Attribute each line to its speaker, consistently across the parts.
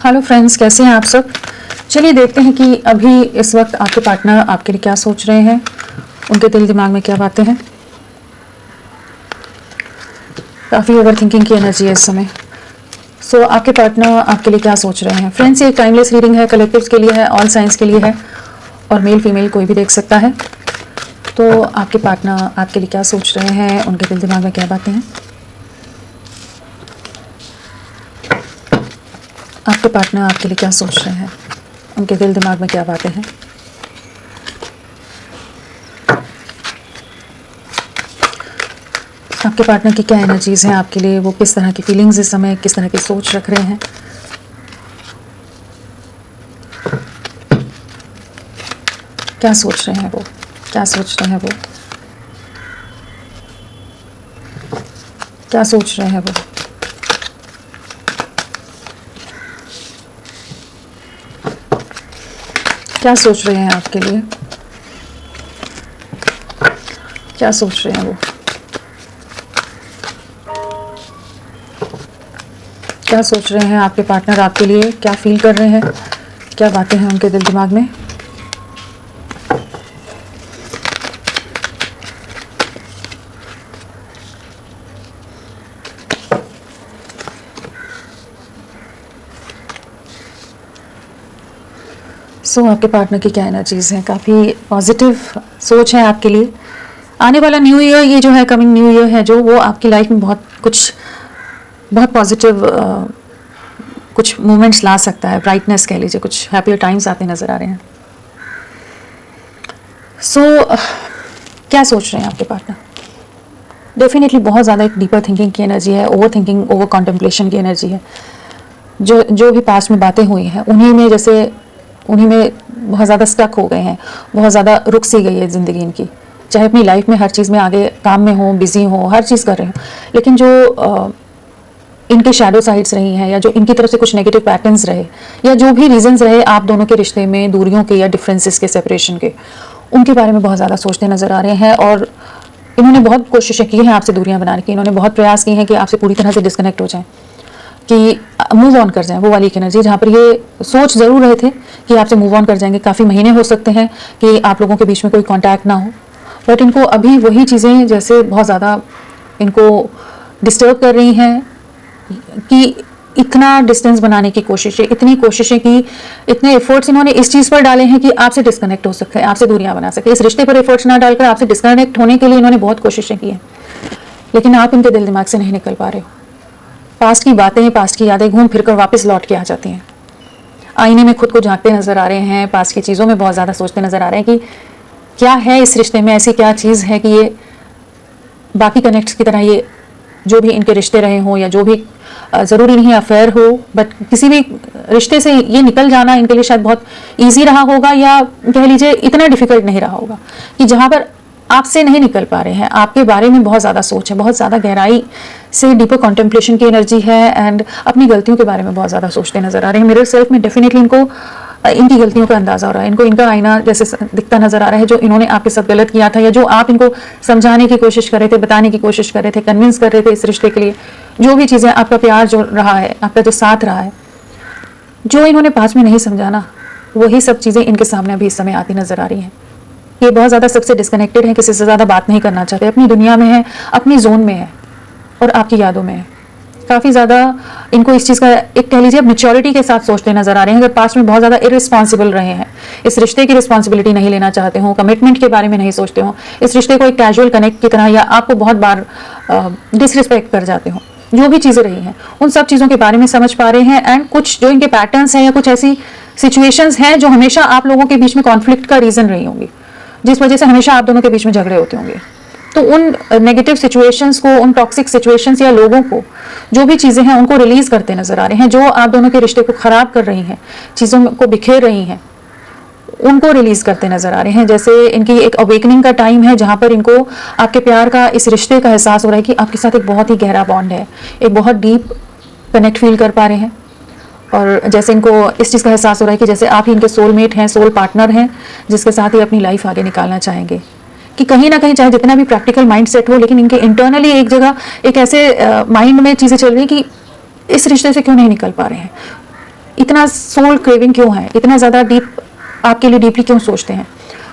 Speaker 1: Hello friends, कैसे हैं आप सब। चलिए देखते हैं कि अभी इस वक्त आपके पार्टनर आपके लिए क्या सोच रहे हैं, उनके दिल दिमाग में क्या बातें हैं। काफ़ी ओवर थिंकिंग की एनर्जी है इस समय। सो आपके पार्टनर आपके लिए क्या सोच रहे हैं। फ्रेंड्स, ये टाइमलेस रीडिंग है, कलेक्टिव्स के लिए है, ऑल साइंस के लिए है और मेल फीमेल कोई भी देख सकता है। तो आपके पार्टनर आपके लिए क्या सोच रहे हैं, उनके दिल दिमाग में क्या बातें हैं। आपके पार्टनर आपके लिए क्या सोच रहे हैं, उनके दिल दिमाग में क्या बातें हैं। आपके पार्टनर की क्या एनर्जीज हैं आपके लिए, वो किस तरह की फीलिंग्स इस समय, किस तरह की सोच रख रहे हैं। क्या सोच रहे हैं वो, क्या सोच रहे हैं वो, क्या सोच रहे हैं वो। क्या सोच रहे हैं आपके लिए, क्या सोच रहे हैं वो, क्या सोच रहे हैं आपके पार्टनर आपके लिए, क्या फील कर रहे हैं, क्या बातें हैं उनके दिल दिमाग में। आपके पार्टनर की क्या एनर्जीज हैं। काफ़ी पॉजिटिव सोच है आपके लिए। आने वाला न्यू ईयर, ये जो है कमिंग न्यू ईयर है, जो वो आपकी लाइफ में बहुत पॉजिटिव कुछ मोमेंट्स ला सकता है। ब्राइटनेस कह लीजिए, कुछ हैप्पियर टाइम्स आते नज़र आ रहे हैं। क्या सोच रहे हैं आपके पार्टनर। डेफिनेटली बहुत ज़्यादा एक डीपर थिंकिंग की एनर्जी है, ओवर थिंकिंग, ओवर कॉन्टेम्पलेशन की एनर्जी है। जो भी पास्ट में बातें हुई हैं उन्हीं में बहुत ज़्यादा स्टक हो गए हैं, बहुत ज़्यादा रुक सी गई है ज़िंदगी इनकी। चाहे अपनी लाइफ में हर चीज़ में आगे काम में हो, बिजी हो, हर चीज़ कर रहे हो, लेकिन जो इनके शैडो साइड्स रही हैं या जो इनकी तरफ से कुछ नेगेटिव पैटर्न्स रहे या जो भी रीजंस रहे आप दोनों के रिश्ते में, दूरियों के या डिफरेंसेस के, सेपरेशन के, उनके बारे में बहुत ज़्यादा सोचते नज़र आ रहे हैं। और इन्होंने बहुत कोशिशें की हैं आपसे दूरियां बनाने की। इन्होंने बहुत प्रयास किए हैं कि आपसे पूरी तरह से डिस्कनेक्ट हो जाएं, कि मूव ऑन कर जाएं। वो वाली एक एनर्जी जहाँ पर ये सोच ज़रूर रहे थे कि आपसे मूव ऑन कर जाएंगे। काफ़ी महीने हो सकते हैं कि आप लोगों के बीच में कोई कॉन्टैक्ट ना हो, बट इनको अभी वही चीज़ें जैसे बहुत ज़्यादा इनको डिस्टर्ब कर रही हैं कि इतना डिस्टेंस बनाने की कोशिशें, इतनी कोशिशें की, इतने एफर्ट्स इन्होंने इस चीज़ पर डाले हैं कि आपसे डिस्कनेक्ट हो सके, आपसे दूरियां बना सके। इस रिश्ते पर एफर्ट्स ना डालकर आपसे डिस्कनेक्ट होने के लिए इन्होंने बहुत कोशिशें की हैं, लेकिन आप इनके दिल दिमाग से नहीं निकल पा रहे हो। पास्ट की बातें, पास्ट की यादें घूम फिर कर वापस लौट के आ जाती हैं। आईने में खुद को झांकते नजर आ रहे हैं, पास्ट की चीज़ों में बहुत ज़्यादा सोचते नजर आ रहे हैं कि क्या है इस रिश्ते में, ऐसी क्या चीज़ है कि ये बाकी कनेक्ट्स की तरह ये जो भी इनके रिश्ते रहे हों या जो भी ज़रूरी नहीं अफेयर हो, बट किसी भी रिश्ते से ये निकल जाना इनके लिए शायद बहुत ईजी रहा होगा, या कह लीजिए इतना डिफिकल्ट नहीं रहा होगा कि जहाँ पर आपसे नहीं निकल पा रहे हैं। आपके बारे में बहुत ज़्यादा सोच है, बहुत ज़्यादा गहराई से डीपर कॉन्टेम्पलेशन की एनर्जी है, एंड अपनी गलतियों के बारे में बहुत ज़्यादा सोचते नजर आ रहे हैं। मिरर सेल्फ में डेफिनेटली इनको इनकी गलतियों का अंदाजा हो रहा है, इनको इनका आईना जैसे दिखता नजर आ रहा है, जो इन्होंने आपके साथ गलत किया था या जो आप इनको समझाने की कोशिश कर रहे थे, बताने की कोशिश कर रहे थे, कन्विंस कर रहे थे इस रिश्ते के लिए। जो भी चीज़ें, आपका प्यार जो रहा है, आपका जो साथ रहा है, जो इन्होंने पास में नहीं समझाना, वही सब चीज़ें इनके सामने अभी इस समय आती नजर आ रही हैं। ये बहुत ज़्यादा सबसे डिस्कनेक्टेड है, किसी से ज़्यादा बात नहीं करना चाहते, अपनी दुनिया में है, अपनी जोन में है और आपकी यादों में है। काफ़ी ज़्यादा इनको इस चीज़ का एक कह लीजिए मैच्योरिटी के साथ सोचते नजर आ रहे हैं। अगर पास्ट में बहुत ज़्यादा इररिस्पॉन्सिबल रहे हैं, इस रिश्ते की रिस्पॉन्सिबिलिटी नहीं लेना चाहते हो, कमिटमेंट के बारे में नहीं सोचते हो, इस रिश्ते को एक कैजुअल कनेक्ट की तरह या आपको बहुत बार डिसरिस्पेक्ट कर जाते हो, जो भी चीज़ें रही हैं उन सब चीज़ों के बारे में समझ पा रहे हैं। एंड कुछ जो इनके पैटर्न्स हैं या कुछ ऐसी सिचुएशंस हैं जो हमेशा आप लोगों के बीच में कॉन्फ्लिक्ट का रीज़न रही होंगी, जिस वजह से हमेशा आप दोनों के बीच में झगड़े होते होंगे। तो उन नेगेटिव सिचुएशंस को, उन टॉक्सिक सिचुएशंस या लोगों को, जो भी चीज़ें हैं उनको रिलीज़ करते नजर आ रहे हैं, जो आप दोनों के रिश्ते को ख़राब कर रही हैं, चीज़ों को बिखेर रही हैं, उनको रिलीज़ करते नजर आ रहे हैं। जैसे इनकी एक अवेकनिंग का टाइम है, जहाँ पर इनको आपके प्यार का, इस रिश्ते का एहसास हो रहा है कि आपके साथ एक बहुत ही गहरा बॉन्ड है, एक बहुत डीप कनेक्ट फील कर पा रहे हैं। और जैसे इनको इस चीज़ का एहसास हो रहा है कि जैसे आप ही इनके सोलमेट हैं, सोल पार्टनर हैं, जिसके साथ ही अपनी लाइफ आगे निकालना चाहेंगे। कि कहीं ना कहीं चाहे जितना भी प्रैक्टिकल माइंड सेट हो, लेकिन इनके इंटरनली एक जगह एक ऐसे माइंड में चीज़ें चल रही कि इस रिश्ते से क्यों नहीं निकल पा रहे हैं, इतना सोल क्रेविंग क्यों है, इतना ज़्यादा डीप आपके लिए डीपली क्यों सोचते हैं।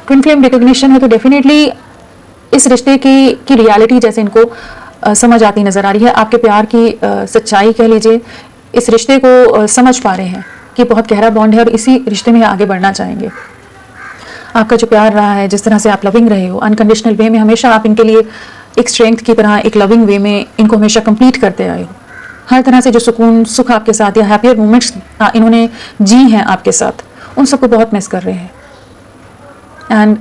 Speaker 1: ट्विन फ्लेम रिकॉग्निशन है तो डेफिनेटली इस रिश्ते की रियलिटी जैसे इनको समझ आती नज़र आ रही है। आपके प्यार की सच्चाई कह लीजिए, इस रिश्ते को समझ पा रहे हैं कि बहुत गहरा बॉन्ड है और इसी रिश्ते में आगे बढ़ना चाहेंगे। आपका जो प्यार रहा है, जिस तरह से आप लविंग रहे हो अनकंडीशनल वे में, हमेशा आप इनके लिए एक स्ट्रेंथ की तरह, एक लविंग वे में इनको हमेशा कंप्लीट करते आए हो। हर तरह से जो सुकून सुख आपके साथ या हैप्पियर मोमेंट्स इन्होंने जी हैं आपके साथ, उन सबको बहुत मिस कर रहे हैं। एंड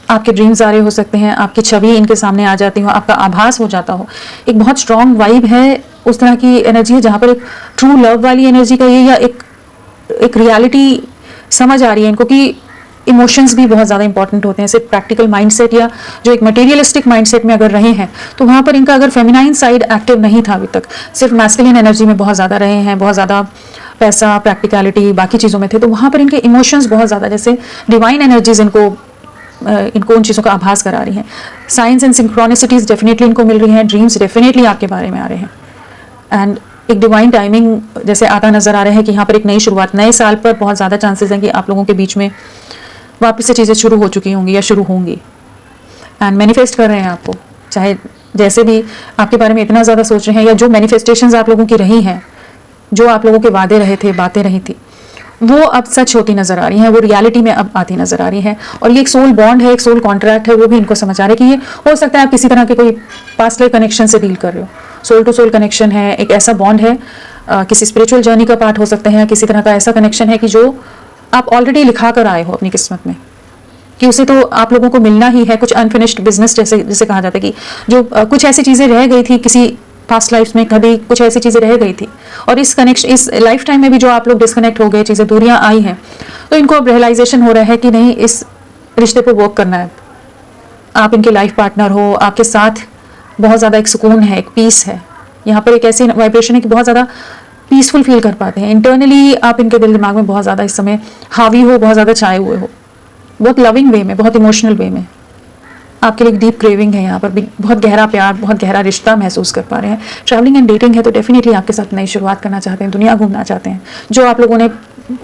Speaker 1: आपके ड्रीम्स आ रहे हो सकते हैं, आपकी छवि इनके सामने आ जाती हो, आपका आभास हो जाता हो। एक बहुत स्ट्रॉन्ग वाइब है, उस तरह की एनर्जी है जहाँ पर एक ट्रू लव वाली एनर्जी का ये, या एक रियलिटी समझ आ रही है इनको कि इमोशंस भी बहुत ज़्यादा इंपॉर्टेंट होते हैं। सिर्फ प्रैक्टिकल माइंडसेट या जो एक मटेरियलिस्टिक माइंडसेट में अगर रहे हैं तो वहाँ पर इनका अगर फेमिनाइन साइड एक्टिव नहीं था अभी तक, सिर्फ मैस्कुलिन एनर्जी में बहुत ज़्यादा रहे हैं, बहुत ज़्यादा पैसा, प्रैक्टिकलिटी, बाकी चीज़ों में थे, तो वहाँ पर इनके इमोशंस बहुत ज़्यादा, जैसे डिवाइन एनर्जीज इनको उन चीज़ों का आभास करा रही हैं। साइंस एंड सिंक्रोनिसिटीज़ डेफिनेटली इनको मिल रही हैं, ड्रीम्स डेफिनेटली आपके बारे में आ रहे हैं। एंड एक डिवाइन टाइमिंग जैसे आता नज़र आ रहा है कि यहाँ पर एक नई शुरुआत, नए साल पर बहुत ज़्यादा चांसेस हैं कि आप लोगों के बीच में वापस से चीज़ें शुरू हो चुकी होंगी या शुरू होंगी। एंड मैनिफेस्ट कर रहे हैं आपको, चाहे जैसे भी आपके बारे में इतना ज़्यादा सोच रहे हैं, या जो मैनिफेस्टेशंस आप लोगों की रही हैं, जो आप लोगों के वादे रहे थे, बातें रही थी, वो अब सच होती नज़र आ रही हैं, वो रियलिटी में अब आती नज़र आ रही है। और ये एक सोल बॉन्ड है, एक सोल कॉन्ट्रैक्ट है, वो भी इनको समझ आ रहा है कि ये हो सकता है आप किसी तरह के कोई पास्ट लाइफ कनेक्शन से डील कर रहे हो। सोल टू सोल कनेक्शन है, एक ऐसा बॉन्ड है, किसी स्पिरिचुअल जर्नी का पार्ट हो सकता है, किसी तरह का ऐसा कनेक्शन है कि जो आप ऑलरेडी लिखा कर आए हो अपनी किस्मत में, कि उसे तो आप लोगों को मिलना ही है। कुछ अनफिनिश्ड बिजनेस जैसे कहा जाता है कि जो कुछ ऐसी चीज़ें रह गई थी किसी पास्ट लाइफ में, कभी कुछ ऐसी चीज़ें रह गई थी, और इस कनेक्शन, इस लाइफ टाइम में भी जो आप लोग डिस्कनेक्ट हो गए, चीज़ें दूरियां आई हैं, तो इनको अब रियलाइजेशन हो रहा है कि नहीं, इस रिश्ते पर वर्क करना है। आप इनके लाइफ पार्टनर हो, आपके साथ बहुत ज़्यादा एक सुकून है, एक पीस है। यहाँ पर एक ऐसी वाइब्रेशन है कि बहुत ज़्यादा पीसफुल फील कर पाते हैं। इंटरनली आप इनके दिल दिमाग में बहुत ज़्यादा इस समय हावी हो, बहुत ज़्यादा छाए हुए हो, बहुत लविंग वे में, बहुत इमोशनल वे में। आपके लिए एक डीप क्रेविंग है, यहाँ पर भी बहुत गहरा प्यार, बहुत गहरा रिश्ता महसूस कर पा रहे हैं। ट्रैवलिंग एंड डेटिंग है तो डेफिनेटली आपके साथ नई शुरुआत करना चाहते हैं, दुनिया घूमना चाहते हैं। जो आप लोगों ने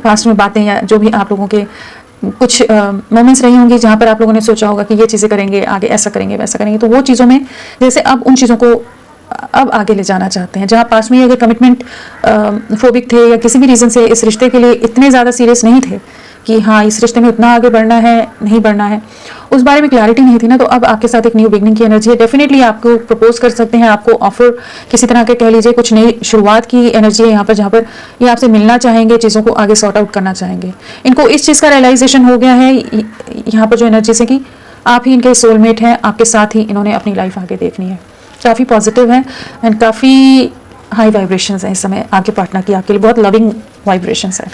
Speaker 1: पास्ट में बातें, या जो भी आप लोगों के कुछ मोमेंट्स रही होंगी जहाँ पर आप लोगों ने सोचा होगा कि ये चीज़ें करेंगे, आगे ऐसा करेंगे, वैसा करेंगे, तो वो चीज़ों में जैसे अब उन चीज़ों को अब आगे ले जाना चाहते हैं। जहाँ पास में अगर कमिटमेंट फोबिक थे या किसी भी रीज़न से इस रिश्ते के लिए इतने ज़्यादा सीरियस नहीं थे कि हाँ इस रिश्ते में उतना आगे बढ़ना है, नहीं बढ़ना है, उस बारे में क्लैरिटी नहीं थी ना, तो अब आपके साथ एक न्यू बिगनिंग की एनर्जी है। डेफिनेटली आपको प्रपोज कर सकते हैं, आपको ऑफर किसी तरह के कह लीजिए कुछ नई शुरुआत की एनर्जी है यहाँ पर, जहाँ पर ये आपसे मिलना चाहेंगे, चीज़ों को आगे सॉर्ट आउट करना चाहेंगे। इनको इस चीज़ का रियलाइजेशन हो गया है यहाँ पर जो एनर्जी से कि आप ही इनके सोलमेट हैं, आपके साथ ही इन्होंने अपनी लाइफ आगे देखनी है। काफ़ी पॉजिटिव है एंड काफ़ी हाई वाइब्रेशंस है इस समय आपके पार्टनर की, आपके लिए बहुत लविंग वाइब्रेशंस है।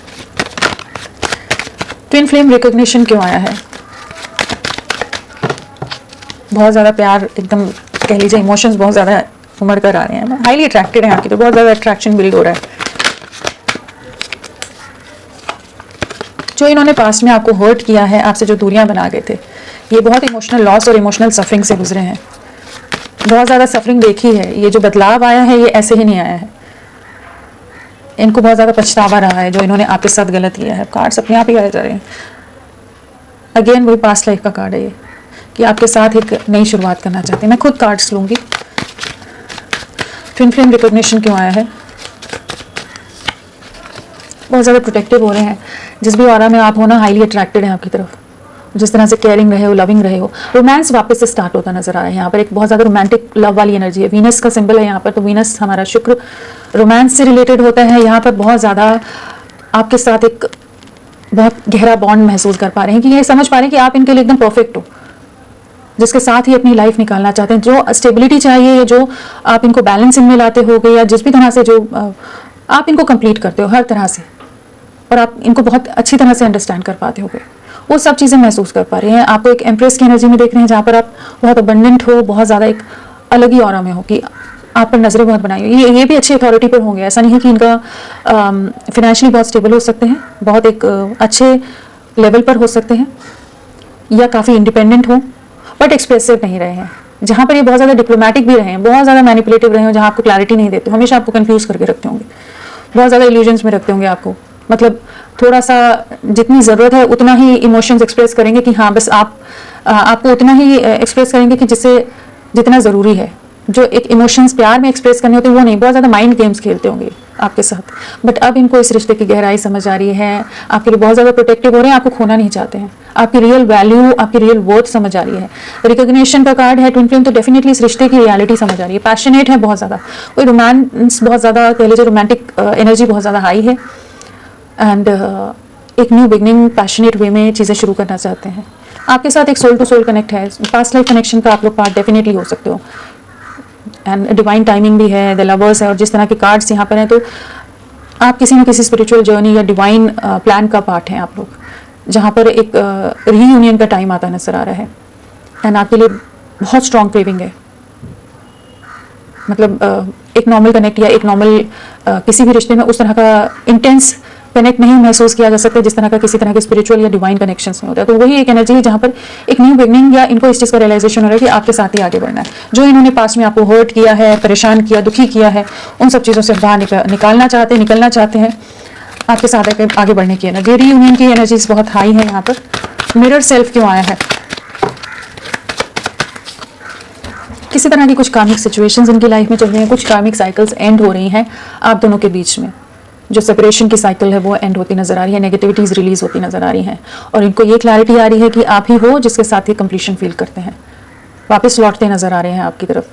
Speaker 1: ट्विन फ्लेम रिकॉग्निशन क्यों आया है? बहुत ज़्यादा प्यार, एकदम कह लीजिए इमोशंस बहुत ज़्यादा उमड़ कर आ रहे हैं, हाईली अट्रैक्टेड हैं आपकी, तो बहुत ज़्यादा अट्रैक्शन बिल्ड हो रहा है। जो इन्होंने पास्ट में आपको हर्ट किया है, आपसे जो दूरियां बना गए थे, ये बहुत इमोशनल लॉस और इमोशनल सफरिंग से गुजरे हैं, बहुत ज़्यादा सफरिंग देखी है। ये जो बदलाव आया है ये ऐसे ही नहीं आया है, इनको बहुत ज़्यादा पछतावा रहा है जो इन्होंने आपके साथ गलत किया है। कार्ड्स अपने आप ही आए जा रहे हैं, अगेन वही पास्ट लाइफ का कार्ड है ये, कि आपके साथ एक नई शुरुआत करना चाहते हैं। मैं खुद कार्ड्स लूँगी। ट्विन फ्लेम रिकॉग्निशन क्यों आया है? बहुत ज़्यादा प्रोटेक्टिव हो रहे हैं, जिस भी ऑरा में आप हो ना, हाईली अट्रैक्टेड है आपकी तरफ, जिस तरह से केयरिंग रहे हो, लविंग रहे हो। रोमांस वापस से स्टार्ट होता नजर आया है यहाँ पर, एक बहुत ज़्यादा रोमांटिक लव वाली एनर्जी है। वीनस का सिंबल है यहाँ पर, तो वीनस हमारा शुक्र रोमांस से रिलेटेड होता है। यहाँ पर बहुत ज़्यादा आपके साथ एक बहुत गहरा बॉन्ड महसूस कर पा रहे हैं, कि ये समझ पा रहे हैं कि आप इनके लिए एकदम परफेक्ट हो, जिसके साथ ही अपनी लाइफ निकालना चाहते हैं। जो स्टेबिलिटी चाहिए, जो आप इनको बैलेंस इनमें लाते होगे, या जिस भी तरह से जो आप इनको कंप्लीट करते हो हर तरह से, और आप इनको बहुत अच्छी तरह से अंडरस्टैंड कर पाते होगे, वो सब चीज़ें महसूस कर पा रहे हैं। आपको एक एम्प्रेस की एनर्जी में देख रहे हैं, जहाँ पर आप बहुत अबंडेंट हो, बहुत ज़्यादा एक अलग ही ऑरा में हो, कि आप पर नज़रें बहुत बनाई हुई। ये भी अच्छी अथॉरिटी पर होंगे, ऐसा नहीं है कि इनका फिनेंशियली बहुत स्टेबल हो सकते हैं, बहुत एक अच्छे लेवल पर हो सकते हैं, या काफ़ी इंडिपेंडेंट हो, बट एक्सप्रेसिव नहीं रहे हैं। जहाँ पर ये बहुत ज़्यादा डिप्लोमेटिक भी रहे हैं, बहुत ज़्यादा मैनिपुलेटिव रहे हो, जहाँ आपको क्लैरिटी नहीं देते, हमेशा आपको कंफ्यूज करके रखते होंगे, बहुत ज़्यादा इल्यूजन्स में रखते होंगे आपको, मतलब थोड़ा सा जितनी ज़रूरत है उतना ही इमोशंस एक्सप्रेस करेंगे कि हाँ बस आपको उतना ही एक्सप्रेस करेंगे कि जिससे जितना ज़रूरी है। जो एक इमोशंस प्यार में एक्सप्रेस करने होते हैं वो नहीं, बहुत ज़्यादा माइंड गेम्स खेलते होंगे आपके साथ। बट अब इनको इस रिश्ते की गहराई समझ आ रही है, आपके लिए बहुत ज़्यादा प्रोटेक्टिव हो रहे हैं, आपको खोना नहीं चाहते हैं, आपकी रियल वैल्यू, आपकी रियल वर्थ समझ आ रही है। रिकॉग्निशन का कार्ड है ट्विन फ्लेम, तो डेफिनेटली इस रिश्ते की रियलिटी समझ आ रही है। पैशनेट है बहुत ज़्यादा, कोई रोमांस बहुत ज़्यादा कह लीजिए, रोमांटिक एनर्जी बहुत ज़्यादा हाई है। एंड एक न्यू बिगनिंग पैशनेट वे में चीज़ें शुरू करना चाहते हैं। आपके साथ एक सोल टू सोल कनेक्ट है, पास्ट लाइफ कनेक्शन का आप लोग पार्ट डेफिनेटली हो सकते हो। एंड डिवाइन टाइमिंग भी है, द लवर्स है, और जिस तरह के कार्ड्स यहाँ पर हैं तो आप किसी न किसी स्पिरिचुअल जर्नी या डिवाइन प्लान का पार्ट हैं आप लोग, जहाँ पर एक रीयूनियन का टाइम आता नजर आ रहा है। एंड आपके लिए बहुत स्ट्रॉन्ग क्रेविंग है, मतलब एक नॉर्मल कनेक्ट या एक नॉर्मल किसी भी रिश्ते में उस तरह का इंटेंस कनेक्ट नहीं महसूस किया जा सकता जिस तरह का किसी तरह के स्पिरिचुअल या डिवाइन कनेक्शंस में होता है। तो वही एक एनर्जी है जहाँ पर एक न्यू बिगनिंग या इनको इस चीज़ का रियलाइजेशन हो रहा है कि आपके साथ ही आगे बढ़ना है। जो इन्होंने पास में आपको हर्ट किया है, परेशान किया, दुखी किया है, उन सब चीज़ों से बाहर निकलना चाहते हैं आपके साथ आगे बढ़ने की एनर्जी। रीयूनियन की एनर्जीज बहुत हाई है यहाँ पर। मिरर सेल्फ क्यों आया है? किसी तरह की कुछ कार्मिक सिचुएशंस इनकी लाइफ में चल रही हैं, कुछ कार्मिक साइकिल्स एंड हो रही हैं आप दोनों के बीच में। जो सेपरेशन की साइकिल है वो एंड होती नजर आ रही है, नेगेटिविटीज रिलीज होती नजर आ रही हैं, और इनको ये क्लैरिटी आ रही है कि आप ही हो जिसके साथ ही कंप्लीशन फील करते हैं, वापस लौटते नजर आ रहे हैं आपकी तरफ।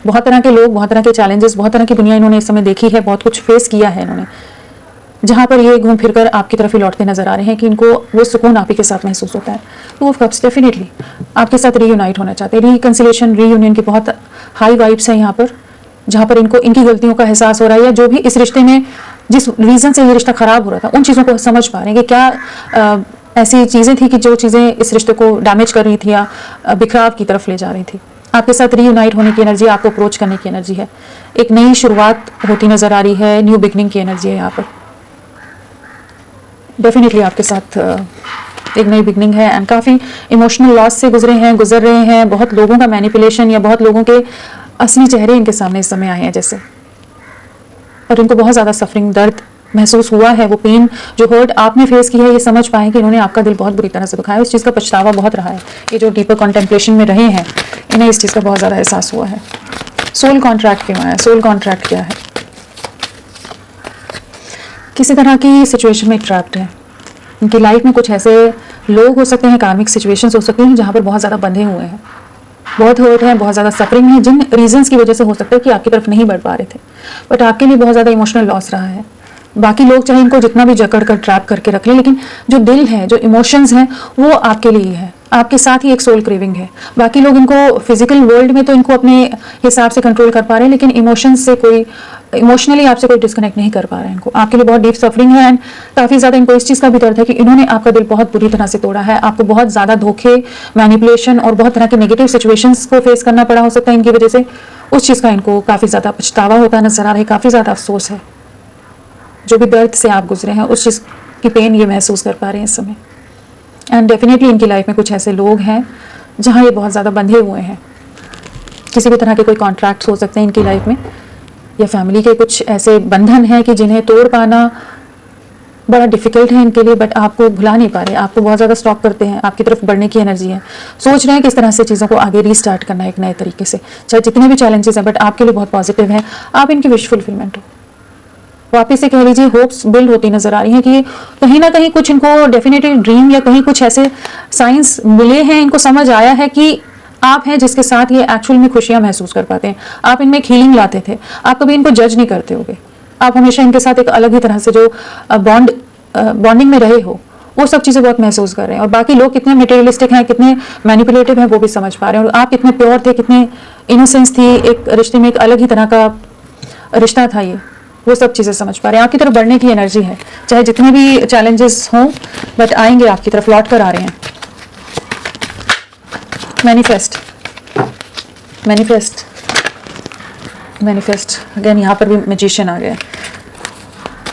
Speaker 1: बहुत तरह के लोग, बहुत तरह के चैलेंजेस, बहुत तरह की दुनिया इन्होंने इस समय देखी है, बहुत कुछ फेस किया है इन्होंने, जहाँ पर ये घूम फिरकर आपकी तरफ ही लौटते नजर आ रहे हैं कि इनको वो सुकून आप ही के साथ महसूस होता है। तो वो कप्स डेफिनेटली आपके साथ रीयूनाइट होना चाहते हैं। रिकंसिलेशन, रीयूनियन की बहुत हाई वाइब्स है यहाँ पर, जहाँ पर इनको इनकी गलतियों का एहसास हो रहा है, या जो भी इस रिश्ते में जिस रीज़न से ये रिश्ता ख़राब हो रहा था उन चीज़ों को समझ पा रहे हैं कि क्या ऐसी चीज़ें थी कि जो चीज़ें इस रिश्ते को डैमेज कर रही थी या बिखराव की तरफ ले जा रही थी। आपके साथ रीयूनाइट होने की एनर्जी, आपको अप्रोच करने की एनर्जी है, एक नई शुरुआत होती नज़र आ रही है, न्यू बिगनिंग की एनर्जी है यहाँ पर। डेफिनेटली आपके साथ एक नई बिगनिंग है। एंड काफ़ी इमोशनल लॉस से गुजर रहे हैं। बहुत लोगों का मैनिपुलेशन या बहुत लोगों के असली चेहरे इनके सामने इस समय आए हैं जैसे, और इनको बहुत ज़्यादा सफरिंग, दर्द महसूस हुआ है। वो पेन, जो हर्ट आपने फेस की है, ये समझ पाए कि इन्होंने आपका दिल बहुत बुरी तरह से दुखाया, उस चीज़ का पछतावा बहुत रहा है। ये जो डीपर कॉन्टेम्पलेशन में रहे हैं, इन्हें इस चीज़ का बहुत ज़्यादा एहसास हुआ है। सोल कॉन्ट्रैक्ट क्यों आया? सोल कॉन्ट्रैक्ट क्या है? किसी तरह की सिचुएशन में ट्रैप्ड है। उनकी लाइफ में कुछ ऐसे लोग हो सकते हैं, कार्मिक सिचुएशंस हो सकती हैं जहाँ पर बहुत ज़्यादा बंधे हुए हैं, बहुत हर्ट हैं, बहुत ज़्यादा सफरिंग है, जिन रीजंस की वजह से हो सकता है कि आपकी तरफ नहीं बढ़ पा रहे थे, बट आपके लिए बहुत ज़्यादा इमोशनल लॉस रहा है। बाकी लोग चाहे इनको जितना भी जकड़ कर ट्रैप करके रख लें, लेकिन जो दिल है, जो इमोशंस हैं, वो आपके लिए है, आपके साथ ही एक सोल क्रेविंग है। बाकी लोग इनको फिजिकल वर्ल्ड में तो इनको अपने हिसाब से कंट्रोल कर पा रहे हैं, लेकिन इमोशंस से कोई, इमोशनली आपसे कोई डिस्कनेक्ट नहीं कर पा रहे हैं। इनको आपके लिए बहुत डीप सफरिंग है। एंड काफ़ी ज़्यादा इनको इस चीज़ का भी दर्द है कि इन्होंने आपका दिल बहुत बुरी तरह से तोड़ा है, आपको बहुत ज़्यादा धोखे, मैनिपुलेशन और बहुत तरह के नेगेटिव सिचुएशंस को फेस करना पड़ा हो सकता है इनकी वजह से। उस चीज़ का इनको काफ़ी ज़्यादा पछतावा होता नजर आ रहा है, काफ़ी ज़्यादा अफसोस है। जो भी दर्द से आप गुजरे हैं उस चीज़ की पेन ये महसूस कर पा रहे हैं इस समय। एंड डेफिनेटली इनकी लाइफ में कुछ ऐसे लोग हैं जहाँ ये बहुत ज़्यादा बंधे हुए हैं। किसी भी तरह के कोई कॉन्ट्रैक्ट्स हो सकते हैं इनकी लाइफ में, या फैमिली के कुछ ऐसे बंधन हैं कि जिन्हें तोड़ पाना बड़ा डिफिकल्ट है इनके लिए, बट आपको भुला नहीं पा रहे, आपको बहुत ज़्यादा स्टॉप करते हैं, आपकी तरफ बढ़ने की एनर्जी है, सोच रहे हैं किस तरह से चीज़ों को आगे रीस्टार्ट करना है एक नए तरीके से, चाहे जितने भी चैलेंजेस हैं, बट आपके लिए बहुत पॉजिटिव है। आप इनकी विश फुलफिलमेंट हो, वापस से कह लीजिए होप्स बिल्ड होती नजर आ रही हैं कि कहीं ना कहीं कुछ इनको डेफिनेटली ड्रीम या कहीं कुछ ऐसे साइंस मिले हैं, इनको समझ आया है कि आप हैं जिसके साथ ये एक्चुअल में खुशियां महसूस कर पाते हैं। आप इनमें एक हीलिंग लाते थे, आप कभी इनको जज नहीं करते होगे, आप हमेशा इनके साथ एक अलग ही तरह से जो बॉन्डिंग में रहे हो, वो सब चीज़ें बहुत महसूस कर रहे हैं। और बाकी लोग कितने मटेरियलिस्टिक हैं, कितने मैनिपुलेटिव हैं, वो भी समझ पा रहे हैं। और आप कितने प्योर थे, कितने इनोसेंस थी, एक रिश्ते में एक अलग ही तरह का रिश्ता था ये, वो सब चीज़ें समझ पा रहे हैं। आपकी तरफ बढ़ने की एनर्जी है, चाहे जितने भी चैलेंजेस हों, बट आएंगे आपकी तरफ, लौट कर आ रहे हैं। मैनिफेस्ट, मैनिफेस्ट, मैनिफेस्ट अगेन, यहाँ पर भी मैजिशियन आ गया।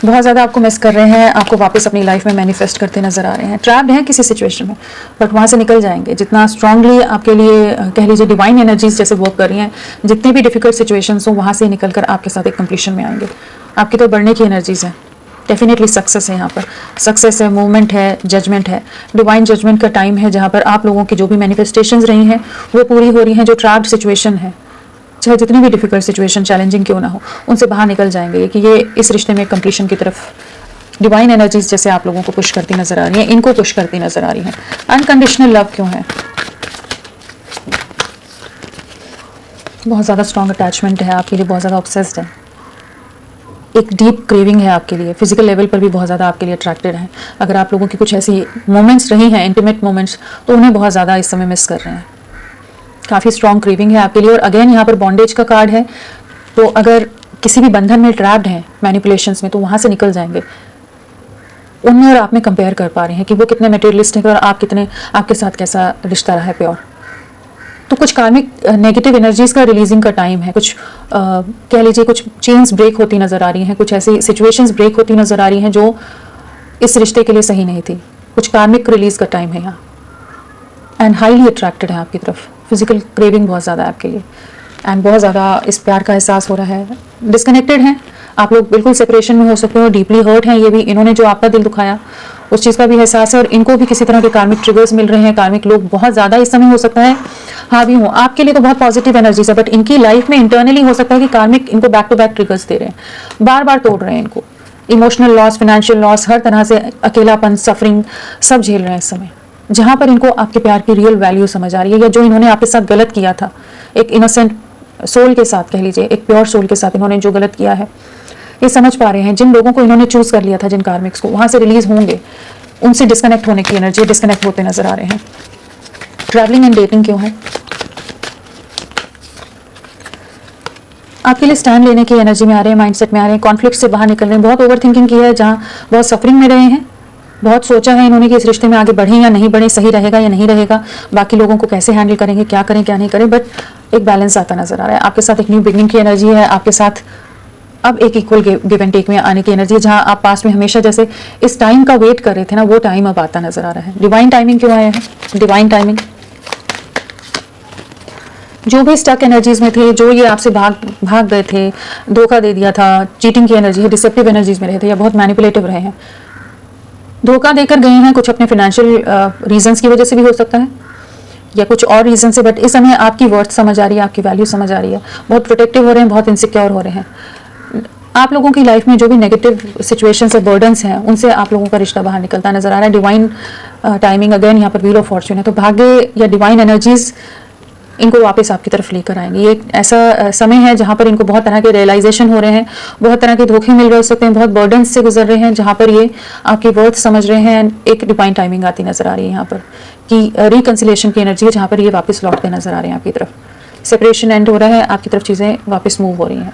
Speaker 1: बहुत ज़्यादा आपको मिस कर रहे हैं, आपको वापस अपनी लाइफ में मैनिफेस्ट करते नजर आ रहे हैं। ट्रैप्ड हैं किसी सिचुएशन में, बट वहाँ से निकल जाएंगे। जितना स्ट्रांगली आपके लिए कह लीजिए डिवाइन एनर्जीज जैसे वर्क कर रही हैं, जितने भी डिफिकल्ट सिचुएशंस हो वहाँ से निकल कर आपके साथ एक कंप्लीशन में आएंगे। आपकी तो बढ़ने की एनर्जीज हैं, डेफिनेटली सक्सेस है यहाँ पर, सक्सेस है, मूवमेंट है, जजमेंट है, डिवाइन जजमेंट का टाइम है जहाँ पर आप लोगों की जो भी मैनिफेस्टेशंस रही हैं वो पूरी हो रही हैं। जो ट्रैप्ड सिचुएशन है, चाहे जितनी भी डिफिकल्ट सिचुएशन चैलेंजिंग क्यों ना हो, उनसे बाहर निकल जाएंगे कि ये इस रिश्ते में कंप्लीशन की तरफ डिवाइन एनर्जीज जैसे आप लोगों को पुश करती नजर आ रही हैं, इनको पुश करती नजर आ रही हैं। अनकंडीशनल लव क्यों है, बहुत ज़्यादा स्ट्रॉन्ग अटैचमेंट है आपके लिए, बहुत ज़्यादा ऑब्सेस्ड है, एक डीप क्रेविंग है आपके लिए, फिजिकल लेवल पर भी बहुत ज़्यादा आपके लिए अट्रैक्टेड है। अगर आप लोगों की कुछ ऐसी मोमेंट्स रही हैं, इंटीमेट मोमेंट्स, तो उन्हें बहुत ज़्यादा इस समय मिस कर रहे हैं। काफ़ी स्ट्रॉन्ग क्रेविंग है आपके लिए। और अगेन यहाँ पर बॉन्डेज का कार्ड है, तो अगर किसी भी बंधन में ट्रैप्ड हैं मैनिपुलेशंस में, तो वहाँ से निकल जाएंगे। उनमें और आप में कंपेयर कर पा रहे हैं कि वो कितने मटेरियलिस्टिक और आप कितने, आपके साथ कैसा रिश्ता रहा है प्योर। तो कुछ कार्मिक नेगेटिव एनर्जीज का रिलीजिंग का टाइम है, कुछ कह लीजिए कुछ चेन्स ब्रेक होती नजर आ रही हैं, कुछ ऐसी सिचुएशंस ब्रेक होती नजर आ रही हैं जो इस रिश्ते के लिए सही नहीं थी। कुछ कार्मिक रिलीज का टाइम है यहाँ। एंड हाईली अट्रैक्टेड है आपकी तरफ, फिजिकल क्रेविंग बहुत ज़्यादा है आपके लिए, एंड बहुत ज़्यादा इस प्यार का एहसास हो रहा है। डिस्कनेक्टेड हैं आप लोग, बिल्कुल सेपरेशन में हो सकते हो, डीपली हर्ट हैं ये भी, इन्होंने जो आपका दिल दुखाया उस चीज़ का भी एहसास है। और इनको भी किसी तरह के कार्मिक ट्रिगर्स मिल रहे हैं, कार्मिक लोग बहुत ज़्यादा इस समय हो सकता है हावी हों। आपके लिए तो बहुत पॉजिटिव एनर्जीज है, बट इनकी लाइफ में इंटरनली हो सकता है कि कार्मिक इनको बैक टू बैक ट्रिगर्स दे रहे हैं, बार बार तोड़ रहे हैं इनको। इमोशनल लॉस, फाइनेंशियल लॉस, हर तरह से अकेलापन, सफरिंग सब झेल रहे हैं इस समय। जहाँ पर इनको आपके प्यार की रियल वैल्यू समझ आ रही है, या जो इन्होंने आपके साथ गलत किया था, एक इनोसेंट सोल के साथ कह लीजिए, एक प्योर सोल के साथ इन्होंने जो गलत किया है, ये समझ पा रहे हैं। जिन लोगों को इन्होंने चूज कर लिया था, जिन कार्मिक्स को, वहां से रिलीज होंगे, उनसे डिस्कनेक्ट होने की एनर्जी, डिस्कनेक्ट होते नजर आ रहे हैं। ट्रैवलिंग एंड डेटिंग क्यों है, आपके लिए स्टैंड लेने की एनर्जी में आ रहे हैं, माइंडसेट में आ रहे हैं, कॉन्फ्लिक्ट से बाहर निकल रहे हैं। बहुत ओवर थिंकिंग की है, जहाँ बहुत सफरिंग में रहे हैं, बहुत सोचा है इन्होंने कि इस रिश्ते में आगे बढ़े या नहीं बढ़े, सही रहेगा या नहीं रहेगा, बाकी लोगों को कैसे हैंडल करेंगे, क्या करें क्या नहीं करें, बट एक बैलेंस आता नजर आ रहा है। आपके साथ एक न्यू बिगनिंग की एनर्जी है, आपके साथ अब एक इक्वल गिव एंड टेक में आने की एनर्जी है। जहां आप पास में हमेशा जैसे इस टाइम का वेट कर रहे थे ना, वो टाइम अब आता नजर आ रहा है। डिवाइन टाइमिंग क्यों आया है, डिवाइन टाइमिंग, जो भी स्टक एनर्जीज में थे, जो ये आपसे भाग गए थे, धोखा दे दिया था, चीटिंग की एनर्जी है, डिसेप्टिव एनर्जीज में रहे थे, या बहुत मैनिपुलेटिव रहे हैं, धोखा देकर गए हैं, कुछ अपने फाइनेंशियल रीजंस की वजह से भी हो सकता है, या कुछ और रीजन से, बट इस समय आपकी वर्थ समझ आ रही है, आपकी वैल्यू समझ आ रही है, बहुत प्रोटेक्टिव हो रहे हैं, बहुत इनसिक्योर हो रहे हैं। आप लोगों की लाइफ में जो भी नेगेटिव सिचुएशंस है, बर्डन्स हैं, उनसे आप लोगों का रिश्ता बाहर निकलता नजर आ रहा है। डिवाइन टाइमिंग, अगेन यहाँ पर व्हील ऑफ फॉर्च्यून है, तो भाग्य या डिवाइन एनर्जीज इनको वापस आपकी तरफ लेकर आएंगे। ये एक ऐसा समय है जहाँ पर इनको बहुत तरह के रियलाइजेशन हो रहे हैं, बहुत तरह के धोखे मिल रहे हो सकते हैं, बहुत बर्डन्स से गुजर रहे हैं, जहाँ पर ये आपकी वर्थ समझ रहे हैं। एक डिवाइन टाइमिंग आती नजर आ रही है यहाँ पर कि रिकंसिलेशन की एनर्जी है, जहाँ पर ये वापस लौटते नजर आ रहे हैं आपकी तरफ। सेपरेशन एंड हो रहा है, आपकी तरफ चीज़ें वापस मूव हो रही हैं,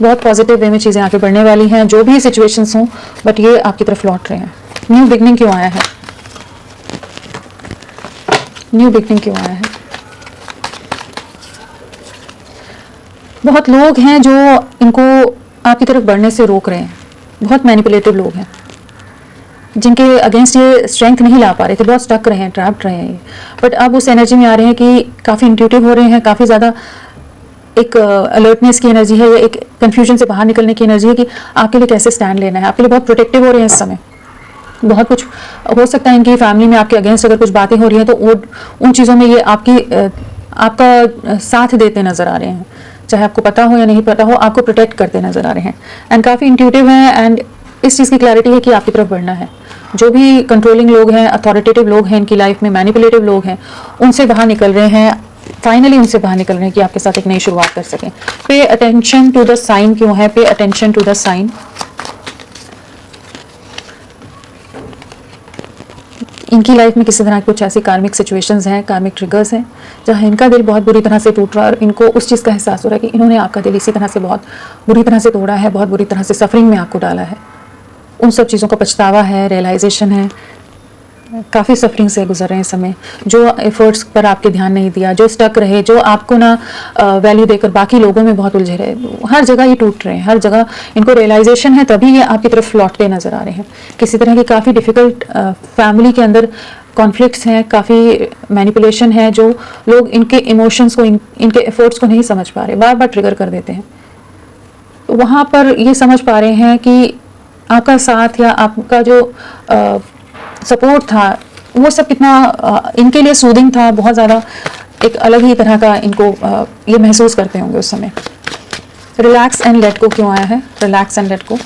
Speaker 1: बहुत पॉजिटिव वे में चीज़ें आगे बढ़ने वाली हैं, जो भी सिचुएशंस हों, बट ये आपकी तरफ लौट रहे हैं। न्यू बिगनिंग क्यों आया है, न्यू बिगनिंग क्यों आया है, बहुत लोग हैं जो इनको आपकी तरफ बढ़ने से रोक रहे हैं, बहुत मैनिपुलेटिव लोग हैं जिनके अगेंस्ट ये स्ट्रेंथ नहीं ला पा रहे थे, बहुत स्टक रहे हैं, ट्रैप्ड रहे हैं ये, बट अब उस एनर्जी में आ रहे हैं कि काफ़ी इंट्यूटिव हो रहे हैं, काफ़ी ज़्यादा एक अलर्टनेस की एनर्जी है, या एक कन्फ्यूजन से बाहर निकलने की एनर्जी है कि आपके लिए कैसे स्टैंड लेना है। आपके लिए बहुत प्रोटेक्टिव हो रहे हैं इस समय, बहुत कुछ हो सकता है इनकी फैमिली में आपके अगेंस्ट अगर कुछ बातें हो रही हैं, तो वो उन चीज़ों में ये आपका साथ देते नजर आ रहे हैं, चाहे आपको पता हो या नहीं पता हो, आपको प्रोटेक्ट करते नजर आ रहे हैं, एंड काफ़ी इंट्यूटिव हैं, एंड इस चीज़ की क्लैरिटी है कि आपकी तरफ बढ़ना है। जो भी कंट्रोलिंग लोग हैं, अथॉरिटेटिव लोग हैं इनकी लाइफ में, मैनिपुलेटिव लोग हैं, उनसे बाहर निकल रहे हैं, फाइनली उनसे बाहर निकल रहे हैं कि आपके साथ एक नई शुरुआत कर सकें। पे अटेंशन टू द साइन क्यों है, pay attention to the sign, इनकी लाइफ में किसी तरह की कुछ ऐसी कार्मिक सिचुएशंस हैं, कार्मिक ट्रिगर्स हैं, जहाँ इनका दिल बहुत बुरी तरह से टूट रहा है, और इनको उस चीज़ का एहसास हो रहा है कि इन्होंने आपका दिल इसी तरह से बहुत बुरी तरह से तोड़ा है, बहुत बुरी तरह से सफरिंग में आपको डाला है। उन सब चीज़ों का पछतावा है, रियलाइजेशन है, काफ़ी सफरिंग से गुजर रहे हैं इस समय, जो एफर्ट्स पर आपके ध्यान नहीं दिया, जो स्टक रहे, जो आपको ना वैल्यू देकर बाकी लोगों में बहुत उलझे रहे, हर जगह ये टूट रहे हैं, हर जगह इनको रियलाइजेशन है, तभी ये आपकी तरफ लौटते नजर आ रहे हैं। किसी तरह की काफ़ी डिफ़िकल्ट फैमिली के अंदर कॉन्फ्लिक्ट्स हैं, काफ़ी मैनिपुलेशन है, जो लोग इनके इमोशंस को, इनके एफर्ट्स को नहीं समझ पा रहे, बार बार ट्रिगर कर देते हैं। तो वहाँ पर ये समझ पा रहे हैं कि आपका साथ या आपका जो सपोर्ट था वो सब कितना इनके लिए सूदिंग था, बहुत ज़्यादा एक अलग ही तरह का इनको ये महसूस करते होंगे उस समय। रिलैक्स एंड लेट गो क्यों आया है? रिलैक्स एंड लेट गो,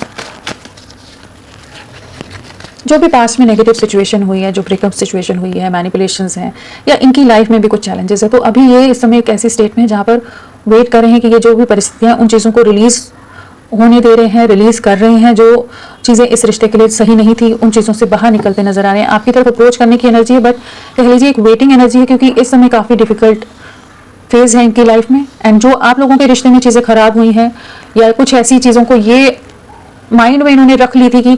Speaker 1: जो भी पास्ट में नेगेटिव सिचुएशन हुई है, जो ब्रेकअप सिचुएशन हुई है, मैनिपुलेशंस हैं, या इनकी लाइफ में भी कुछ चैलेंजेस है, तो अभी ये इस समय एक ऐसी स्टेट में है जहाँ पर वेट कर रहे हैं कि ये जो भी परिस्थितियाँ उन चीज़ों को रिलीज़ होने दे रहे हैं, रिलीज़ कर रहे हैं। जो चीज़ें इस रिश्ते के लिए सही नहीं थी उन चीज़ों से बाहर निकलते नजर आ रहे हैं। आपकी तरफ अप्रोच करने की एनर्जी है, बट कह लीजिए एक वेटिंग एनर्जी है, क्योंकि इस समय काफ़ी डिफिकल्ट फेज है इनकी लाइफ में। एंड जो आप लोगों के रिश्ते में चीज़ें खराब हुई हैं या कुछ ऐसी चीज़ों को ये माइंड में इन्होंने रख ली थी कि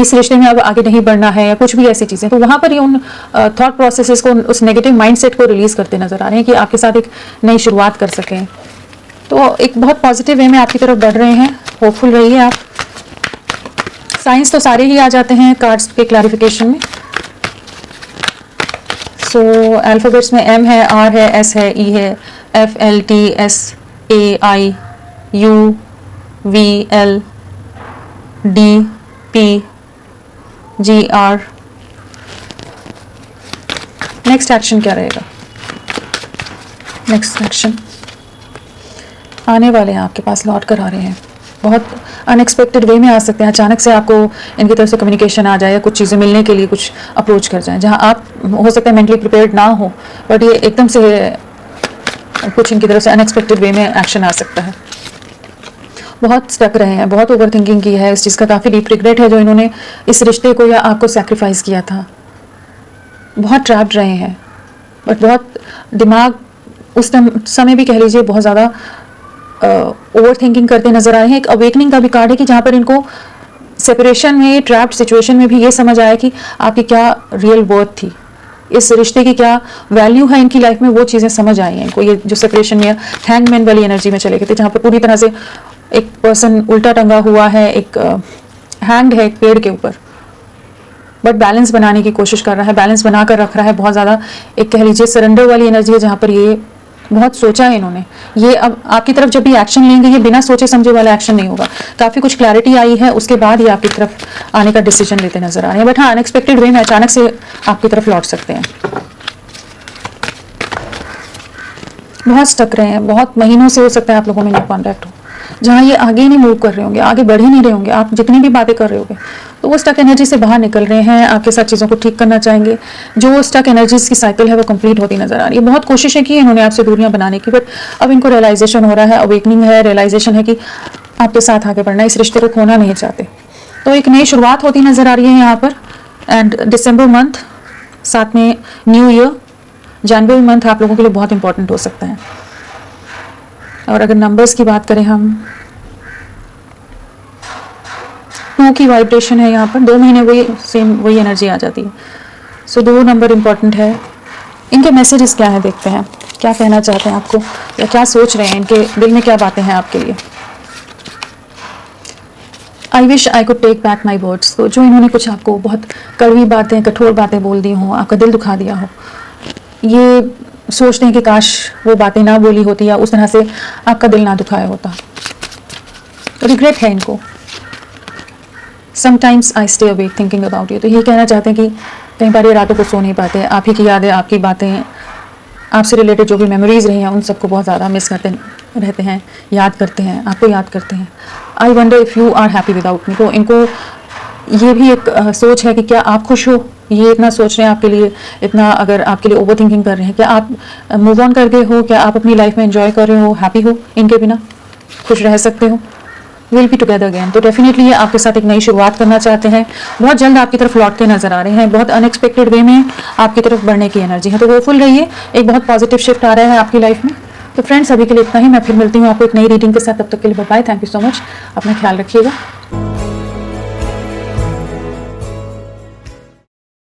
Speaker 1: इस रिश्ते में अब आगे नहीं बढ़ना है या कुछ भी ऐसी चीज़ें, तो वहाँ पर ये उन थॉट प्रोसेसेस को, उस नेगेटिव माइंडसेट को रिलीज़ करते नजर आ रहे हैं कि आपके साथ एक नई शुरुआत कर सकें। तो एक बहुत पॉजिटिव वे में आपकी तरफ बढ़ रहे हैं, होपफुल रहिए आप। साइंस तो सारे ही आ जाते हैं कार्ड्स के क्लैरिफिकेशन में। सो अल्फ़ाबेट्स में M है, R है, S है, E है, F L T S A I U V L D P G R। Next action क्या रहेगा? नेक्स्ट एक्शन आने वाले हैं आपके पास, लौट कर आ रहे हैं, बहुत अनएक्सपेक्टेड वे में आ सकते हैं। अचानक से आपको इनकी तरफ से कम्युनिकेशन आ जाए या कुछ चीज़ें मिलने के लिए कुछ अप्रोच कर जाए, जहां आप हो सकता है मेंटली प्रिपेयर्ड ना हो, बट ये एकदम से कुछ इनकी तरफ से अनएक्सपेक्टेड वे में एक्शन आ सकता है। बहुत स्टक रहे हैं, बहुत ओवर थिंकिंग की है, इस चीज़ का काफ़ी डीप रिग्रेट है जो इन्होंने इस रिश्ते को या आपको सेक्रीफाइस किया था। बहुत ट्रैप्ड रहे हैं, बट बहुत दिमाग उस समय भी कह लीजिए बहुत ज़्यादा ओवर थिंकिंग करते नजर आए हैं। एक अवेकनिंग का भी कार्ड है कि जहाँ पर इनको सेपरेशन में, ट्रैप्ड सिचुएशन में भी ये समझ आया कि आपकी क्या रियल वर्थ थी, इस रिश्ते की क्या वैल्यू है इनकी लाइफ में, वो चीज़ें समझ आई हैं इनको। ये जो सेपरेशन में हैंगमैन वाली एनर्जी में चले गए थे, जहाँ पर पूरी तरह से एक पर्सन उल्टा टंगा हुआ है, एक हैंग्ड है एक पेड़ के ऊपर, बट बैलेंस बनाने की कोशिश कर रहा है, बैलेंस बना कर रख रहा है। बहुत ज़्यादा एक कह लीजिए सरेंडर वाली एनर्जी है, जहाँ पर ये बहुत सोचा है इन्होंने। ये अब आपकी तरफ जब भी एक्शन लेंगे, ये बिना सोचे समझे वाला एक्शन नहीं होगा। काफ़ी कुछ क्लैरिटी आई है, उसके बाद ये आपकी तरफ आने का डिसीजन लेते नजर आ रहे हैं। बट हाँ, अनएक्सपेक्टेड वे में अचानक से आपकी तरफ लौट सकते हैं। बहुत स्टक रहे हैं, बहुत महीनों से हो सकता है आप लोगों में न्यू कॉन्टैक्ट हो, जहाँ ये आगे नहीं मूव कर रहे होंगे, आगे बढ़ ही नहीं रहे होंगे। आप जितनी भी बातें कर रहे होंगे तो वो स्टक एनर्जी से बाहर निकल रहे हैं, आपके साथ चीज़ों को ठीक करना चाहेंगे। जो स्टक एनर्जीज की साइकिल है वो कंप्लीट होती नजर आ रही है। बहुत कोशिशें की इन्होंने आपसे दूरियां बनाने की, बट अब इनको रियलाइजेशन हो रहा है, अवेकनिंग है, रियलाइजेशन है कि आपके साथ आगे बढ़ना, इस रिश्ते को खोना नहीं चाहते। तो एक नई शुरुआत होती नजर आ रही है यहाँ पर। एंड दिसंबर मंथ, साथ में न्यू ईयर, जनवरी मंथ आप लोगों के लिए बहुत इंपॉर्टेंट हो सकता है। और अगर नंबर्स की बात करें हम, 2 की वाइब्रेशन है यहाँ पर, 2 महीने वही एनर्जी आ जाती है। सो 2 नंबर इंपॉर्टेंट है। इनके मैसेजेस क्या है देखते हैं, क्या कहना चाहते हैं आपको या क्या सोच रहे हैं, इनके दिल में क्या बातें हैं आपके लिए। I wish I could take back my words. तो जो इन्होंने कुछ आपको बहुत कड़वी बातें, कठोर बातें बोल दी हों, आपका दिल दुखा दिया हो, ये सोचते हैं कि काश वो बातें ना बोली होती या उस तरह से आपका दिल ना दुखाया होता। रिग्रेट है इनको। Sometimes I stay awake thinking about you. तो ये कहना चाहते हैं कि कई बार ये रातों को सो नहीं पाते, आप ही की यादें, आपकी बातें, आपसे रिलेटेड जो भी मेमोरीज रही हैं उन सबको बहुत ज़्यादा मिस करते रहते हैं, याद करते हैं, आपको याद करते हैं। I wonder if you are happy without me. तो इनको ये भी एक सोच है कि क्या आप खुश हो, ये इतना सोच रहे हैं आपके लिए, इतना अगर आपके लिए ओवर थिंकिंग कर रहे हैं, क्या आप मूव ऑन कर गए हो, क्या आप अपनी लाइफ में एंजॉय कर रहे हो, हैप्पी हो, इनके बिना खुश रह सकते हो। Will be together again. तो डेफिनेटली ये आपके साथ एक नई शुरुआत करना चाहते हैं, बहुत जल्द आपकी तरफ लौटते नजर आ रहे हैं, बहुत अनएक्सपेक्टेड वे में आपकी तरफ बढ़ने की एनर्जी है। तो होपफुल रहिए, एक बहुत पॉजिटिव शिफ्ट आ रहा है आपकी लाइफ में। तो फ्रेंड्स, अभी के लिए इतना ही। मैं फिर मिलती हूँ आपको एक नई रीडिंग के साथ, तब तक के लिए bye bye. Thank you so much, अपना ख्याल रखिएगा।